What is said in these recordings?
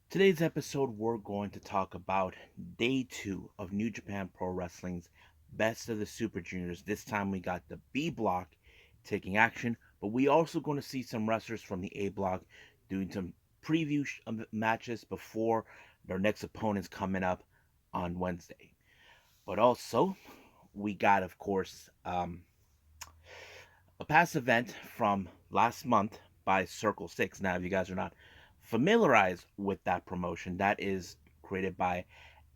Today's episode, we're going to talk about day two of New Japan Pro Wrestling's Best of the Super Juniors. This time we got the B block taking action, but we also going to see some wrestlers from the A block doing some preview matches before their next opponents coming up on Wednesday. But also, we got, of course, a past event from last month by Circle 6. Now, if you guys are not familiarized with that promotion, that is created by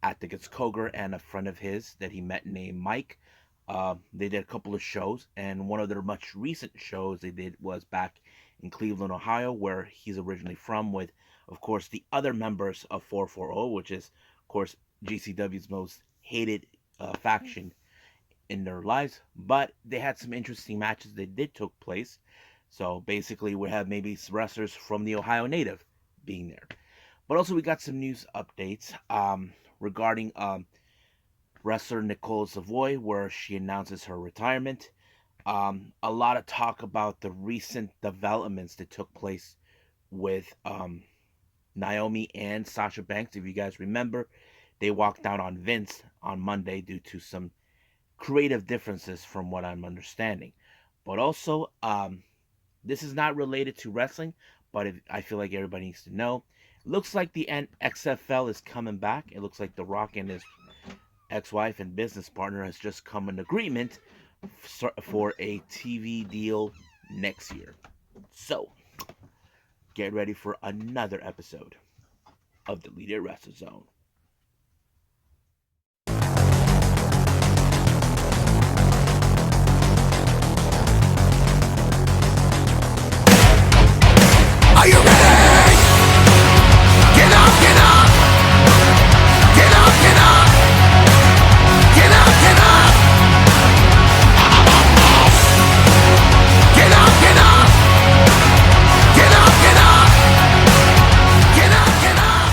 Atticus Koger and a friend of his that he met named Mike. They did a couple of shows, and one of their much recent shows they did was back in Cleveland, Ohio, where he's originally from, with, of course, the other members of 440, which is, of course, GCW's most hated faction in their lives. But they had some interesting matches that did took place. So basically, we have maybe wrestlers from the Ohio native being there. But also, we got some news updates regarding wrestler Nicole Savoy, where she announces her retirement. A lot of talk about the recent developments that took place with Naomi and Sasha Banks. If you guys remember, they walked down on Vince on Monday due to some creative differences, from what I'm understanding. But also, this is not related to wrestling, but I feel like everybody needs to know. It looks like the XFL is coming back. It looks like The Rock and his ex-wife and business partner has just come an agreement for a TV deal next year. So, get ready for another episode of the Leader Wrestle Zone. Are you ready? Get up, get up! Get up, get up! Get up, get up! Get up, get up! Get up, get up! Get up, get up!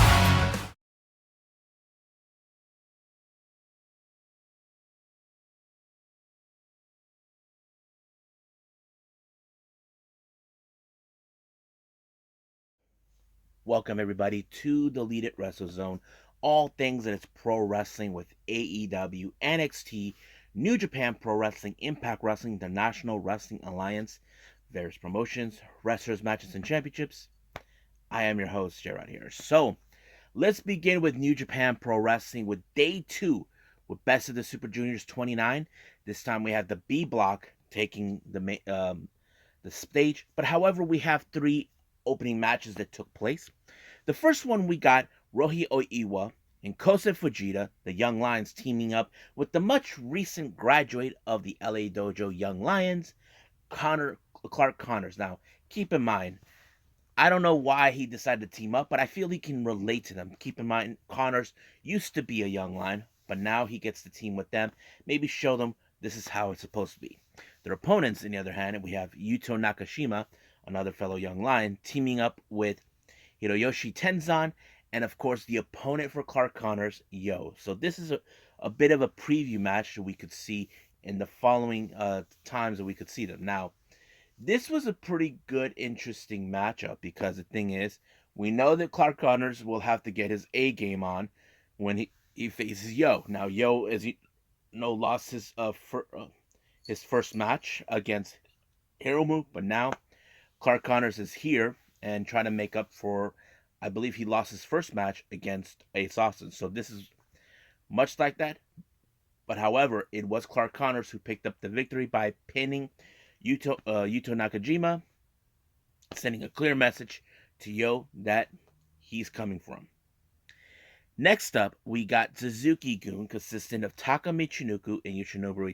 Welcome everybody to the Lead It Wrestle Zone. All things that it's pro wrestling with AEW, NXT, New Japan Pro Wrestling, Impact Wrestling, the National Wrestling Alliance, various promotions, wrestlers, matches, and championships. I am your host, Gerard here. So let's begin with New Japan Pro Wrestling with day two with Best of the Super Juniors 29. This time we have the B block taking the stage, but however, we have three opening matches that took place. The first one, we got Rohi Oiwa and Kosei Fujita, the Young Lions, teaming up with the much recent graduate of the LA Dojo Young Lions, Clark Connors. Now, keep in mind, I don't know why he decided to team up, but I feel he can relate to them. Keep in mind, Connors used to be a Young Lion, but now he gets to team with them. Maybe show them this is how it's supposed to be. Their opponents, on the other hand, we have Yuto Nakashima, another fellow Young Lion, teaming up with Hiroyoshi Tenzan, and of course the opponent for Clark Connors, Yo. So this is a bit of a preview match that we could see in the following times that we could see them. Now, this was a pretty good, interesting matchup because the thing is, we know that Clark Connors will have to get his A game on when he faces Yo. Now, Yo, as you know, lost his first match against Hiromu, but now Clark Connors is here and trying to make up for, I believe he lost his first match against Ace Austin. So this is much like that. But however, it was Clark Connors who picked up the victory by pinning Yuto Nakajima, sending a clear message to Yo that he's coming from. Next up, we got Suzuki-gun, consisting of Taka Michinoku and Yoshinobu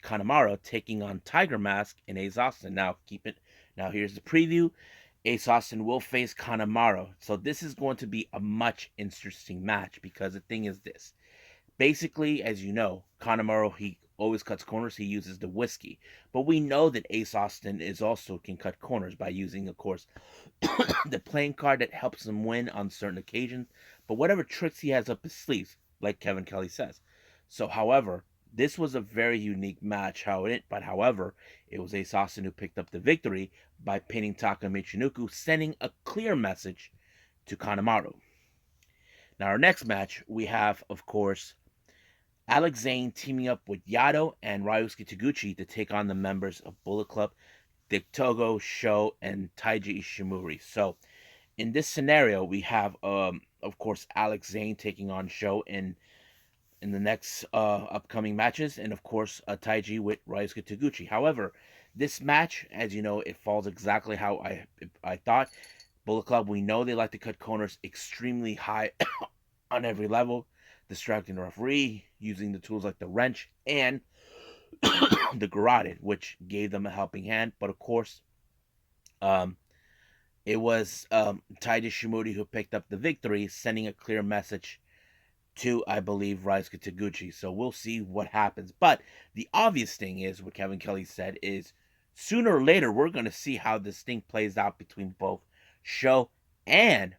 Kanemaru, taking on Tiger Mask and Ace Austin. Now here's the preview. Ace Austin will face Kanemaru. So this is going to be a much interesting match because the thing is this. Basically, as you know, Kanemaru, he always cuts corners. He uses the whiskey. But we know that Ace Austin is also can cut corners by using, of course, the playing card that helps him win on certain occasions. But whatever tricks he has up his sleeves, like Kevin Kelly says. So, however, this was a very unique match. However, it was Ace Austin who picked up the victory by pinning Taka Michinoku, sending a clear message to Kanemaru. Now, our next match, we have, of course, Alex Zane teaming up with Yado and Ryusuke Taguchi to take on the members of Bullet Club, Dick Togo, Sho, and Taiji Ishimori. So, in this scenario, we have, of course, Alex Zane taking on Sho in the next upcoming matches, and of course, Taiji with Ryusuke Taguchi. However, this match, as you know, it falls exactly how I thought. Bullet Club, we know they like to cut corners extremely high on every level, distracting the referee, using the tools like the wrench and the garroted, which gave them a helping hand. But of course, um, it was Taiji Shimori who picked up the victory, sending a clear message to, I believe, Ryusuke Taguchi. So we'll see what happens. But the obvious thing is, what Kevin Kelly said, is sooner or later we're going to see how this thing plays out between both Sho and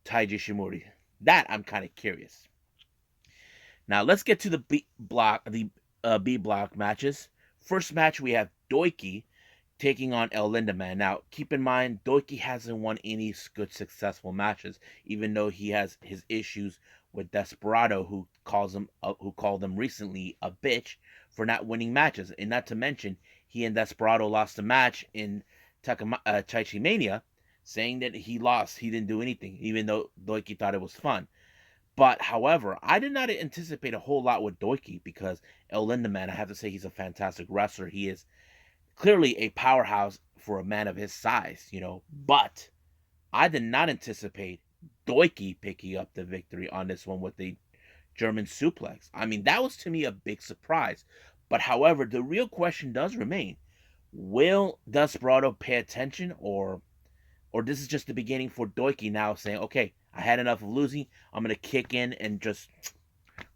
Taiji Shimori. That I'm kind of curious. Now let's get to the B block matches. First match we have Doiki taking on El Lindaman. Now keep in mind Doiki hasn't won any good successful matches, even though he has his issues with Desperado, who called him recently a bitch for not winning matches, and not to mention he and Desperado lost a match in Taichi Mania, saying that he lost, he didn't do anything, even though Doiki thought it was fun. But however, I did not anticipate a whole lot with Doiki because El Lindaman, I have to say, he's a fantastic wrestler. He is clearly a powerhouse for a man of his size. But I did not anticipate Doiki picking up the victory on this one with the German suplex. I mean, that was to me a big surprise. But however, the real question does remain: will Desperado pay attention, or this is just the beginning for Doiki now saying, okay, I had enough of losing. I'm going to kick in and just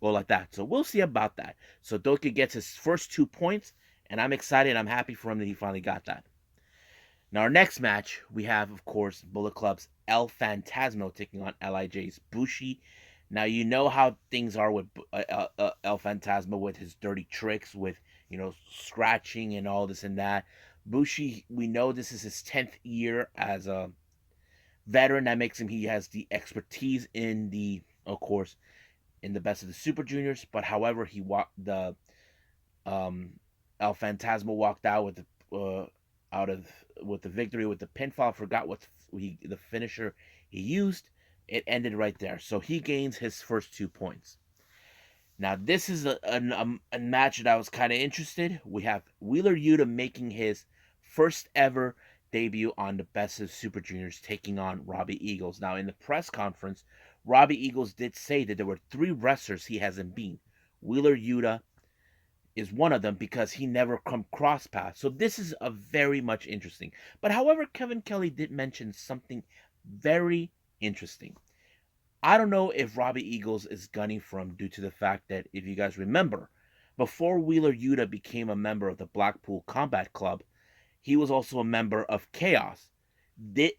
go like that. So we'll see about that. So Doiki gets his first 2 points, and I'm excited. I'm happy for him that he finally got that. Now, our next match, we have, of course, Bullet Club's El Fantasmo taking on LIJ's Bushi. Now, you know how things are with El Fantasmo with his dirty tricks, with, scratching and all this and that. Bushi, we know this is his 10th year as a veteran. That makes him, he has the expertise in of course, in the best of the Super Juniors. But however, um, El Fantasma walked out with the victory with the pinfall. I forgot what the finisher he used. It ended right there, so he gains his first 2 points. Now this is a match that I was kind of interested. We have Wheeler Yuta making his first ever debut on the Best of Super Juniors, taking on Robbie Eagles. Now in the press conference, Robbie Eagles did say that there were 3 wrestlers he hasn't beaten. Wheeler Yuta is one of them because he never come cross paths. So this is a very much interesting. But however, Kevin Kelly did mention something very interesting. I don't know if Robbie Eagles is gunning for him due to the fact that, if you guys remember, before Wheeler Yuta became a member of the Blackpool Combat Club, he was also a member of Chaos.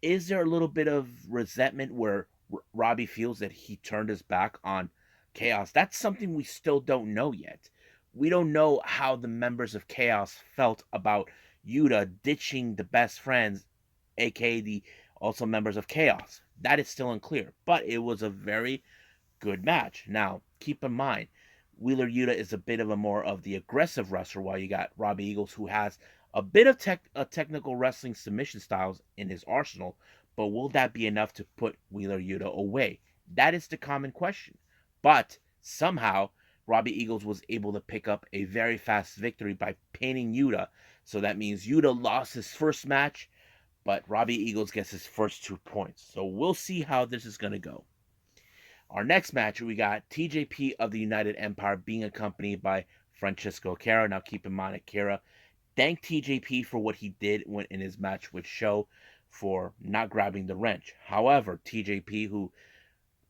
Is there a little bit of resentment where Robbie feels that he turned his back on Chaos? That's something we still don't know yet. We don't know how the members of Chaos felt about Yuta ditching the best friends, aka the also members of Chaos. That is still unclear, but it was a very good match. Now, keep in mind, Wheeler Yuta is a bit of a more of the aggressive wrestler, while you got Robbie Eagles, who has a bit of technical wrestling submission styles in his arsenal. But will that be enough to put Wheeler Yuta away? That is the common question. But somehow, Robbie Eagles was able to pick up a very fast victory by pinning Yuta. So that means Yuta lost his first match, but Robbie Eagles gets his first 2 points. So we'll see how this is going to go. Our next match, we got TJP of the United Empire being accompanied by Francesco Akira. Now keep in mind, Akira thanked TJP for what he did in his match with Sho for not grabbing the wrench. However, TJP, who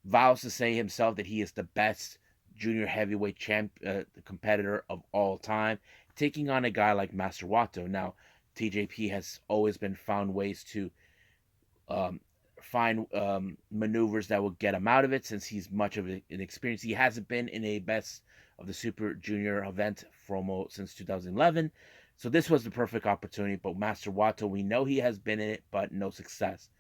vows to say himself that he is the best junior heavyweight competitor of all time, taking on a guy like Master Wato. Now, TJP has always been found ways to find maneuvers that will get him out of it, since he's much of an experience. He hasn't been in a best of the Super Junior event since 2011, so this was the perfect opportunity. But Master Wato, we know he has been in it, but no success.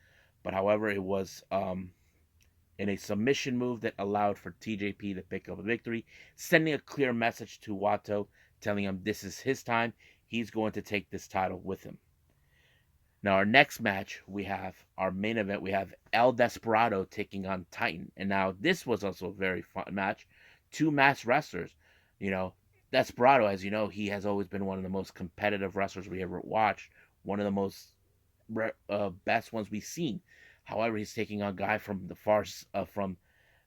but however, it was in a submission move that allowed for TJP to pick up a victory, sending a clear message to Wato, telling him this is his time. He's going to take this title with him. Now, our next match, we have our main event. We have El Desperado taking on Titan. And now, this was also a very fun match. Two masked wrestlers. You know, Desperado, as you know, he has always been one of the most competitive wrestlers we ever watched. One of the most best ones we've seen. However, he's taking on a guy from the from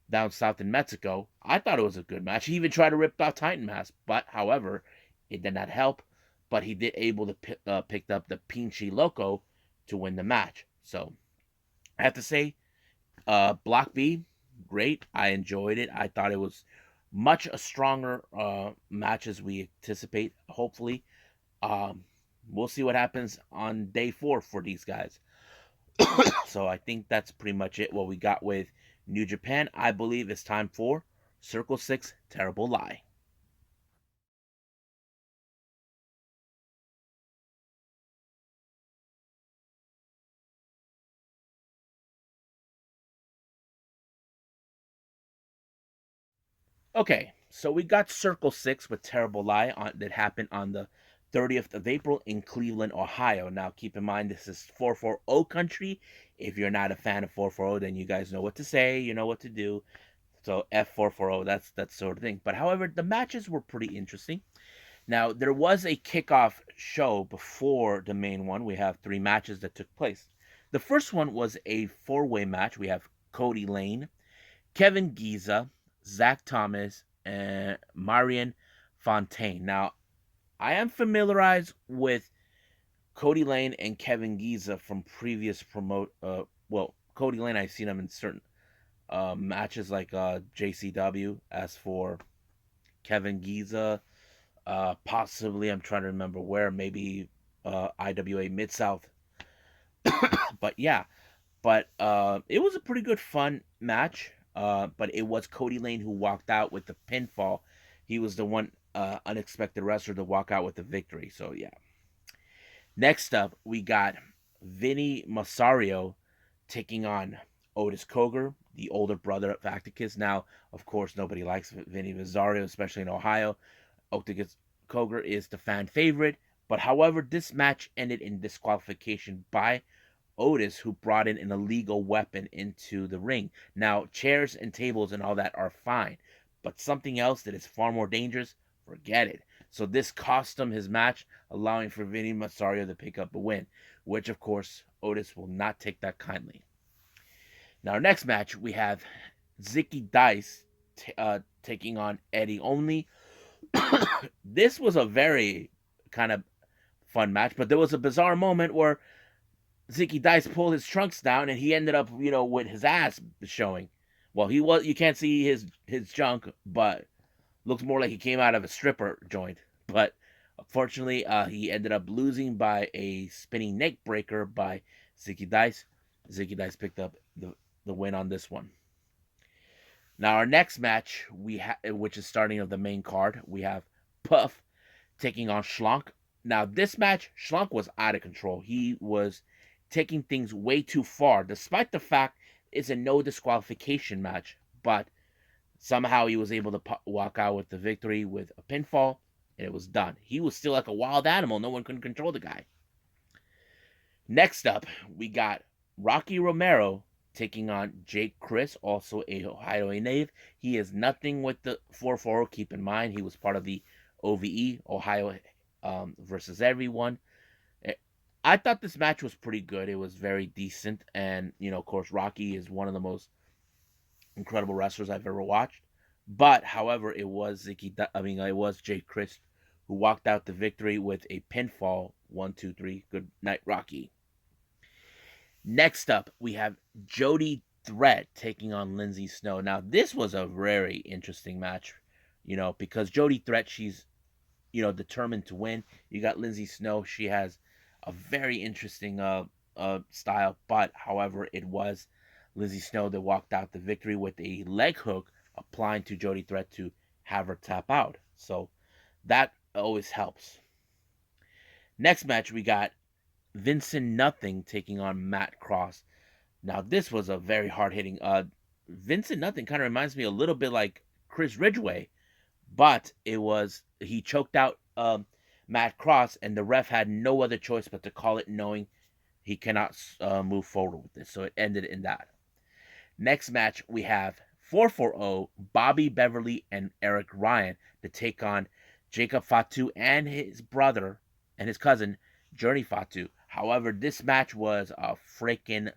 down south in Mexico. I thought it was a good match. He even tried to rip off Titan mask, but however, it did not help. But he did able to pick up the Pinchy Loco to win the match. So I have to say, Block B, great. I enjoyed it. I thought it was much a stronger match as we anticipate. Hopefully, um, we'll see what happens on day 4 for these guys. So I think that's pretty much it. What we got with New Japan. I believe it's time for Circle 6 Terrible Lie. Okay, so we got Circle 6 with Terrible Lie that happened on the 30th of April in Cleveland, Ohio. Now, keep in mind, this is 440 country. If you're not a fan of 440, then you guys know what to say, you know what to do. So F440, that's sort of thing. But however, the matches were pretty interesting. Now, there was a kickoff show before the main one. We have 3 matches that took place. The first one was a 4-way match. We have Cody Lane, Kevin Giza, Zach Thomas, and Marion Fontaine. Now, I am familiarized with Cody Lane and Kevin Giza from previous Cody Lane, I've seen him in certain matches like JCW. As for Kevin Giza, possibly I'm trying to remember where, maybe IWA Mid South. But yeah, but it was a pretty good fun match. But it was Cody Lane who walked out with the pinfall. He was the one unexpected wrestler to walk out with the victory. So yeah. Next up, we got Vinny Masario taking on Otis Cogar, the older brother of Acticus. Now, of course, nobody likes Vinny Masario, especially in Ohio. Otis Cogar is the fan favorite. But however, this match ended in disqualification by Otis, who brought in an illegal weapon into the ring. Now, chairs and tables and all that are fine, but something else that is far more dangerous, forget it. So this cost him his match, allowing for Vinny Masario to pick up a win, which of course Otis will not take that kindly. Now, our next match, we have Zicky Dice taking on Eddie Only. This was a very kind of fun match, but there was a bizarre moment where Zicky Dice pulled his trunks down and he ended up, with his ass showing. Well, you can't see his junk, but looks more like he came out of a stripper joint. But unfortunately, he ended up losing by a spinning neck breaker by Zicky Dice. Zicky Dice picked up the win on this one. Now our next match, which is starting of the main card, we have Puff taking on Schlank. Now this match, Schlank was out of control. He was taking things way too far, despite the fact it's a no disqualification match. But somehow he was able to walk out with the victory with a pinfall, and it was done. He was still like a wild animal. No one could control the guy. Next up, we got Rocky Romero taking on Jake Chris, also a Ohio native. He is nothing with the 4-4. Keep in mind, he was part of the OVE, Ohio versus everyone. I thought this match was pretty good. It was very decent. And, of course, Rocky is one of the most incredible wrestlers I've ever watched. But, however, it was it was Jake Chris who walked out the victory with a pinfall. 1, 2, 3. Good night, Rocky. Next up, we have Jody Threat taking on Lindsay Snow. Now, this was a very interesting match, because Jody Threat, she's, determined to win. You got Lindsay Snow. She has a very interesting style, but, however, it was Lindsay Snow that walked out the victory with a leg hook applying to Jody Threat to have her tap out. So that always helps. Next match, we got Vincent Nothing taking on Matt Cross. Now this was a very hard hitting. Vincent Nothing kind of reminds me a little bit like Chris Ridgway, but it was he choked out Matt Cross, and the ref had no other choice but to call it, knowing he cannot move forward with this. So it ended in that. Next match we have 440 Bobby Beverly and Eric Ryan to take on Jacob Fatu and his brother and his cousin Journey Fatu. However, this match was a freaking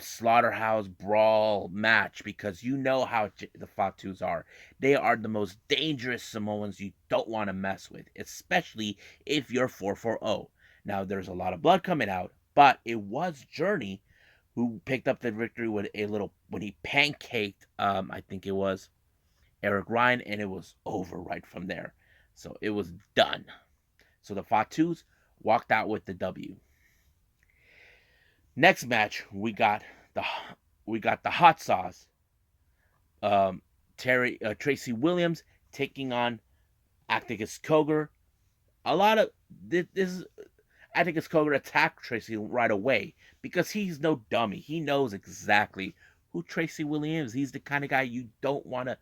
slaughterhouse brawl match because you know how the Fatus are. They are the most dangerous Samoans you don't want to mess with, especially if you're 440. Now, there's a lot of blood coming out, but it was Journey who picked up the victory with a little when he pancaked, I think it was Eric Ryan, and it was over right from there. So it was done. So the Fatus walked out with the W. Next match, the we got the hot sauce. Tracy Williams taking on Atticus Cogar. A lot of this Atticus Cogar attacked Tracy right away because he's no dummy. He knows exactly who Tracy Williams is. He's the kind of guy you don't want to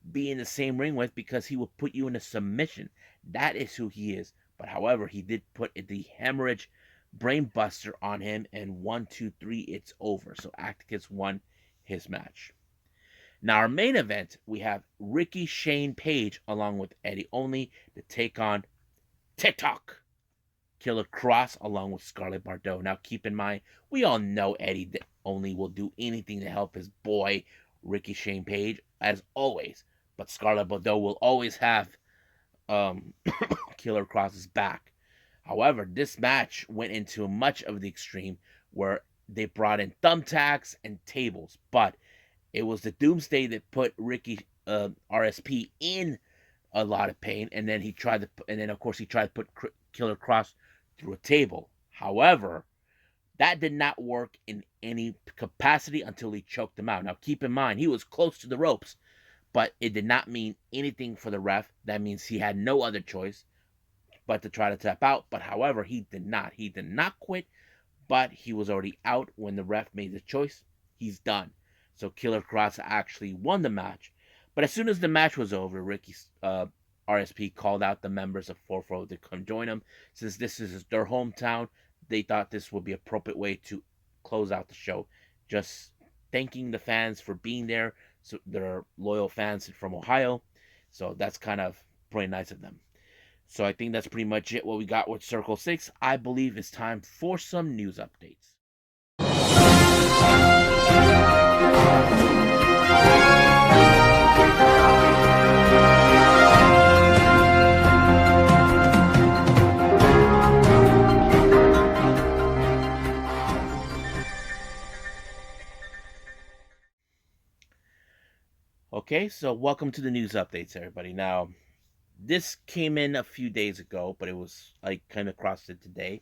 be in the same ring with because he will put you in a submission. That is who he is. But however, he did put the hemorrhage brainbuster on him, and 1, 2, 3, it's over. So Atticus won his match. Now, our main event, we have Ricky Shane Page along with Eddie Only to take on TikTok Killer Cross along with Scarlett Bordeaux. Now, keep in mind, we all know Eddie Only will do anything to help his boy Ricky Shane Page, as always. But Scarlett Bordeaux will always have um, Killer Cross's back. However, this match went into much of the extreme where they brought in thumbtacks and tables, but it was the Doomsday that put Ricky RSP in a lot of pain, and then of course he tried to put Killer Cross through a table. However, that did not work in any capacity until he choked him out. Now, keep in mind, he was close to the ropes, but it did not mean anything for the ref. That means he had no other choice but to try to tap out. But however, he did not. He did not quit, but he was already out when the ref made the choice. He's done. So Killer Cross actually won the match. But as soon as the match was over, Ricky's RSP called out the members of 440 to come join him. Since this is their hometown, they thought this would be an appropriate way to close out the show. Just thanking the fans for being there. So they're loyal fans from Ohio. So that's kind of pretty nice of them. So I think that's pretty much it what we got with Circle 6. I believe it's time for some news updates. Okay, so welcome to the news updates, everybody. Now, this came in a few days ago, but I came across it today.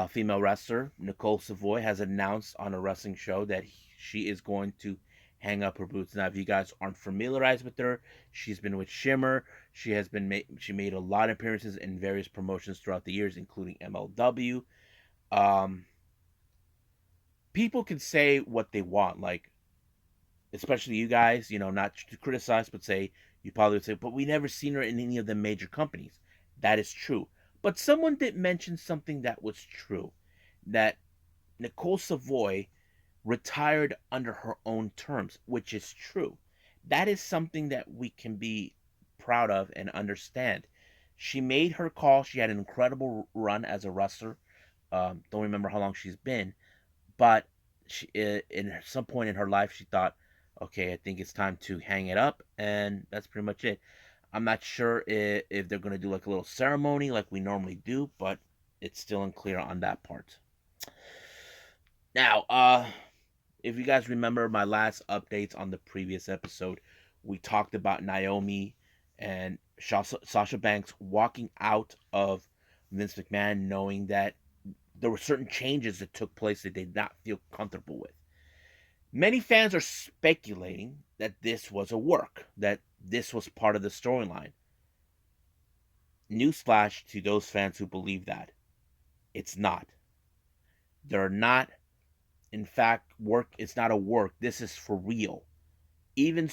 Female wrestler Nicole Savoy has announced on a wrestling show that she is going to hang up her boots. Now, if you guys aren't familiarized with her, she's been with Shimmer. She made a lot of appearances in various promotions throughout the years, including MLW. Um, People can say what they want, like especially you guys, not to criticize, but say you probably would say, but we never seen her in any of the major companies. That is true. But someone did mention something that was true, that Nicole Savoy retired under her own terms, which is true. That is something that we can be proud of and understand. She made her call. She had an incredible run as a wrestler. Don't remember how long she's been, but in some point in her life, she thought, okay, I think it's time to hang it up, and that's pretty much it. I'm not sure if they're going to do like a little ceremony like we normally do, but it's still unclear on that part. Now, if you guys remember my last updates on the previous episode, we talked about Naomi and Sasha Banks walking out of Vince McMahon knowing that there were certain changes that took place that they did not feel comfortable with. Many fans are speculating that this was a work, that this was part of the storyline. Newsflash to those fans who believe that. It's not. They're not in fact, work. It's not a work. This is for real. Even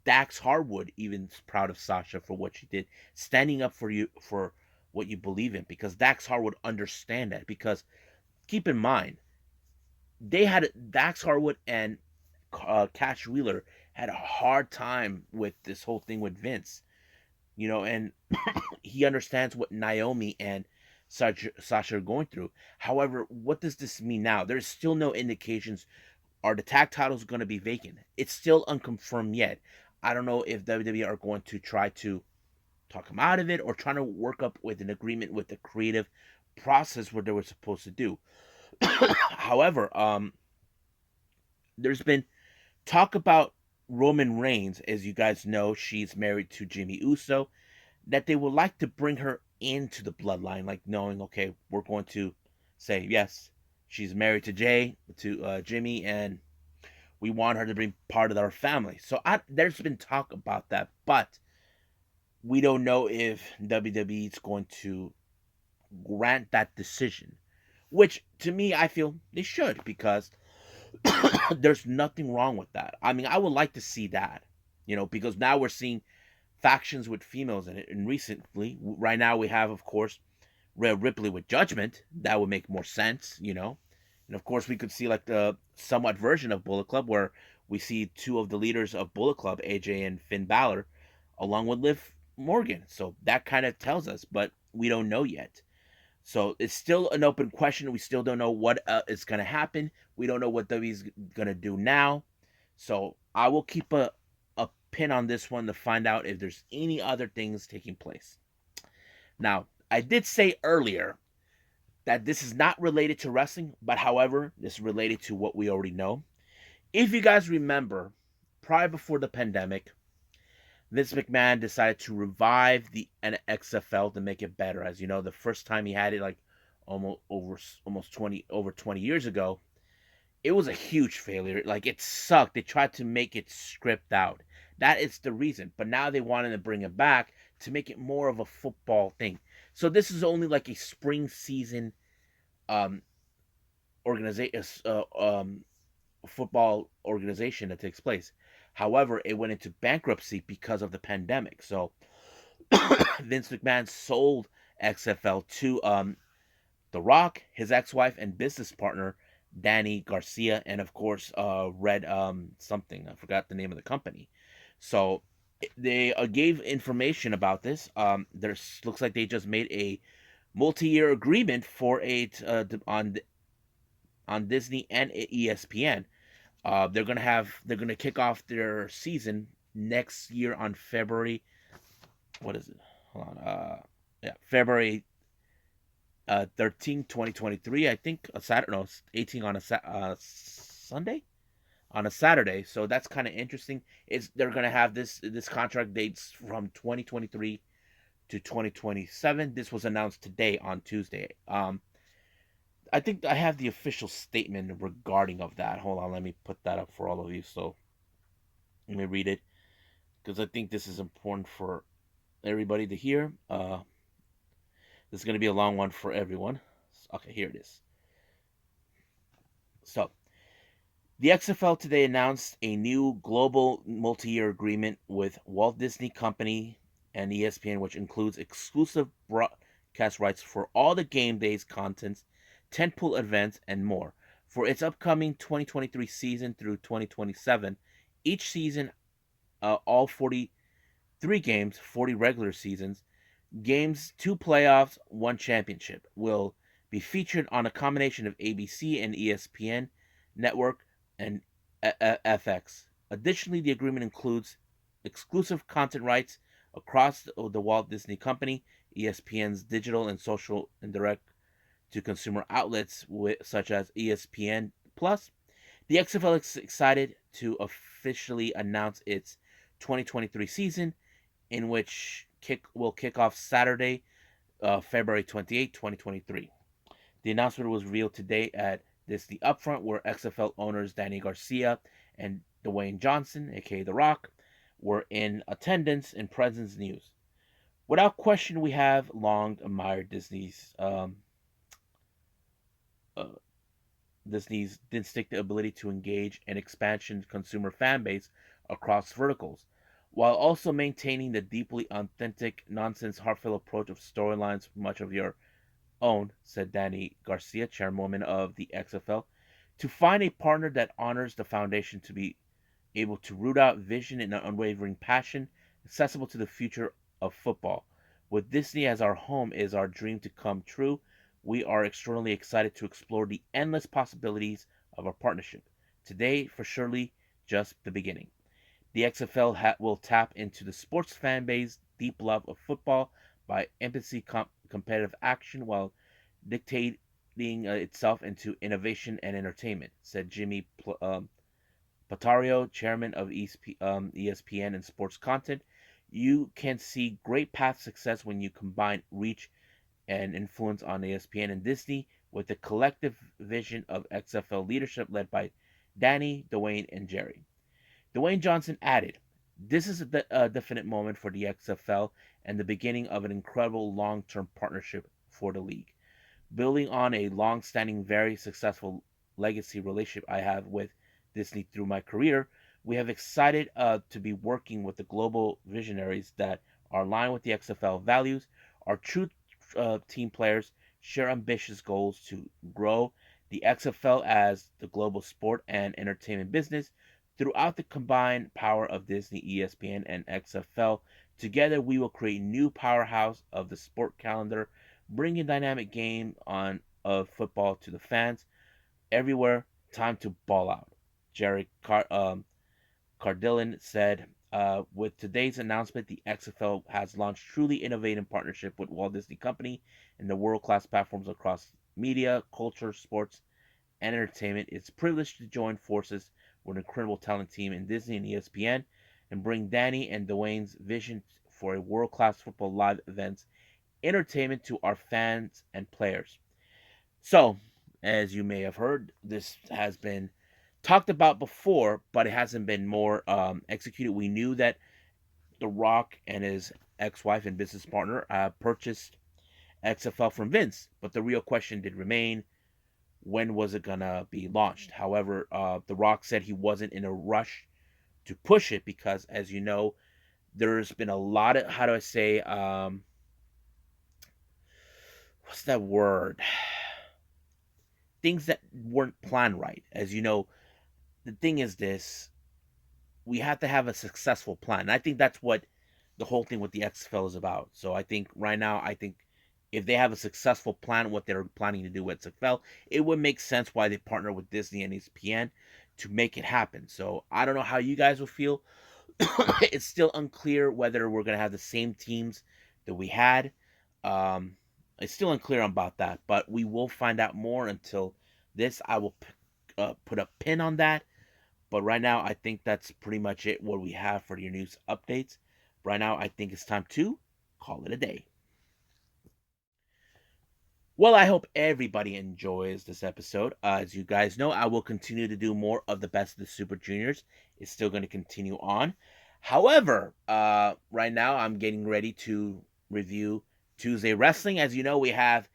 Dax Harwood even's proud of Sasha for what she did, standing up for you for what you believe in. Because Dax Harwood understand that. Because keep in mind, they had Dax Harwood and Cash Wheeler had a hard time with this whole thing with Vince, and he understands what Naomi and Sasha are going through. However, what does this mean now? There's still no indications. Are the tag titles going to be vacant? It's still unconfirmed yet. I don't know if WWE are going to try to talk them out of it or trying to work up with an agreement with the creative process what they were supposed to do. However, there's been talk about Roman Reigns. As you guys know, she's married to Jimmy Uso, that they would like to bring her into the bloodline, like knowing, okay, we're going to say yes, she's married to Jimmy, and we want her to be part of our family. So there's been talk about that, but we don't know if WWE is going to grant that decision. Which to me, I feel they should, because there's nothing wrong with that. I mean, I would like to see that, because now we're seeing factions with females in it. And recently, right now, we have, of course, Rhea Ripley with Judgment. That would make more sense. And of course, we could see like the somewhat version of Bullet Club where we see two of the leaders of Bullet Club, AJ and Finn Balor, along with Liv Morgan. So that kind of tells us, but we don't know yet. So it's still an open question. We still don't know what is going to happen. We don't know what WWE's going to do now. So I will keep a pin on this one to find out if there's any other things taking place. Now, I did say earlier that this is not related to wrestling, but however, this is related to what we already know. If you guys remember, prior before the pandemic, Vince McMahon decided to revive the XFL to make it better. As you know, the first time he had it, like almost 20 years ago, it was a huge failure. Like, it sucked. They tried to make it script out. That is the reason. But now they wanted to bring it back to make it more of a football thing. So this is only like a spring season um organization football organization that takes place. However, it went into bankruptcy because of the pandemic. So Vince McMahon sold XFL to The Rock, his ex-wife and business partner Danny Garcia, and of course Red something. I forgot the name of the company. So they gave information about this. There looks like they just made a multi-year agreement for on Disney and ESPN. They're gonna kick off their season next year on February. What is it? Hold on. Yeah, February 13, 2023. I think a Saturday. No, 18 on a Sunday, on a Saturday. So that's kind of interesting. They're gonna have this contract dates from 2023 to 2027. This was announced today on Tuesday. I think I have the official statement regarding of that. Hold on, let me put that up for all of you. So let me read it, because I think this is important for everybody to hear. This is going to be a long one for everyone. Okay, here it is. So the XFL today announced a new global multi-year agreement with Walt Disney Company and ESPN, which includes exclusive broadcast rights for all the game days contents, tentpole events, and more. For its upcoming 2023 season through 2027, each season, all 43 games, 40 regular seasons, games, 2 playoffs, 1 championship, will be featured on a combination of ABC and ESPN network and FX. Additionally, the agreement includes exclusive content rights across the Walt Disney Company, ESPN's digital and social and direct to consumer outlets such as ESPN Plus. The XFL is excited to officially announce its 2023 season, in which will kick off Saturday, February 28, 2023. The announcement was revealed today at Disney Upfront, where XFL owners Danny Garcia and Dwayne Johnson, aka The Rock, were in attendance and presence news. Without question, we have long admired Disney's uh, Disney's distinctive ability to engage an expansion consumer fan base across verticals, while also maintaining the deeply authentic, nonsense, heartfelt approach of storylines much of your own, said Danny Garcia, chairwoman of the XFL. To find a partner that honors the foundation to be able to root out vision and unwavering passion, accessible to the future of football. With Disney as our home is our dream to come true. We are extraordinarily excited to explore the endless possibilities of our partnership. Today, for surely, just the beginning. The XFL will tap into the sports fan base deep love of football by empathy competitive action while dictating itself into innovation and entertainment, said Jimmy Patario, chairman of ESPN and sports content. You can see great path success when you combine reach and influence on ESPN and Disney with the collective vision of XFL leadership led by Danny, Dwayne, and Jerry. Dwayne Johnson added, "This is a definite moment for the XFL and the beginning of an incredible long term partnership for the league. Building on a long standing, very successful legacy relationship I have with Disney through my career, we have excited to be working with the global visionaries that are aligned with the XFL values. Our true team players share ambitious goals to grow the XFL as the global sport and entertainment business throughout the combined power of Disney, ESPN, and XFL. Together, we will create a new powerhouse of the sport calendar, bringing a dynamic game on of football to the fans everywhere. Time to ball out." Jerry Cardillon said, with today's announcement, the XFL has launched truly innovative partnership with Walt Disney Company and the world-class platforms across media, culture, sports, and entertainment. It's a privilege to join forces with an incredible talent team in Disney and ESPN and bring Danny and Dwayne's vision for a world-class football live events entertainment to our fans and players. So, as you may have heard, this has been talked about before, but it hasn't been more executed. We knew that The Rock and his ex-wife and business partner purchased XFL from Vince, but the real question did remain: when was it gonna be launched? However, The Rock said he wasn't in a rush to push it because, as you know, there's been a lot of, how do I say, what's that word? Things that weren't planned right. As you know, the thing is this: we have to have a successful plan. And I think that's what the whole thing with the XFL is about. So I think right now, I think if they have a successful plan, what they're planning to do with XFL, it would make sense why they partner with Disney and ESPN to make it happen. So I don't know how you guys will feel. It's still unclear whether we're gonna have the same teams that we had. Um, it's still unclear about that, but we will find out more. Until this, I will put a pin on that. But right now, I think that's pretty much it, what we have for your news updates. Right now, I think it's time to call it a day. Well, I hope everybody enjoys this episode. As you guys know, I will continue to do more of the Best of the Super Juniors. It's still going to continue on. However, right now I'm getting ready to review Tuesday Wrestling. As you know, we have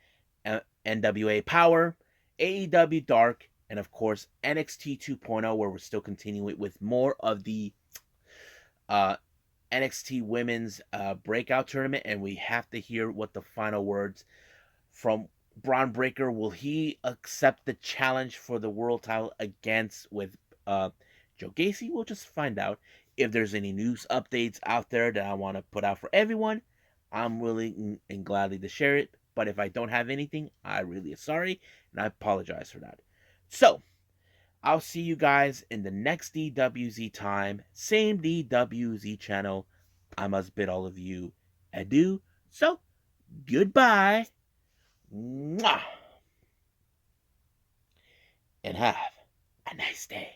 NWA Power, AEW Dark, and of course NXT 2.0, where we're still continuing with more of the uh, NXT Women's Breakout Tournament, and we have to hear what the final words from Braun Breaker. Will he accept the challenge for the world title against with Joe Gacy? We'll just find out. If there's any news updates out there that I want to put out for everyone, I'm willing and gladly to share it. But if I don't have anything, I really am sorry, and I apologize for that. So, I'll see you guys in the next DWZ time. Same DWZ channel. I must bid all of you adieu. So, goodbye. Mwah! And have a nice day.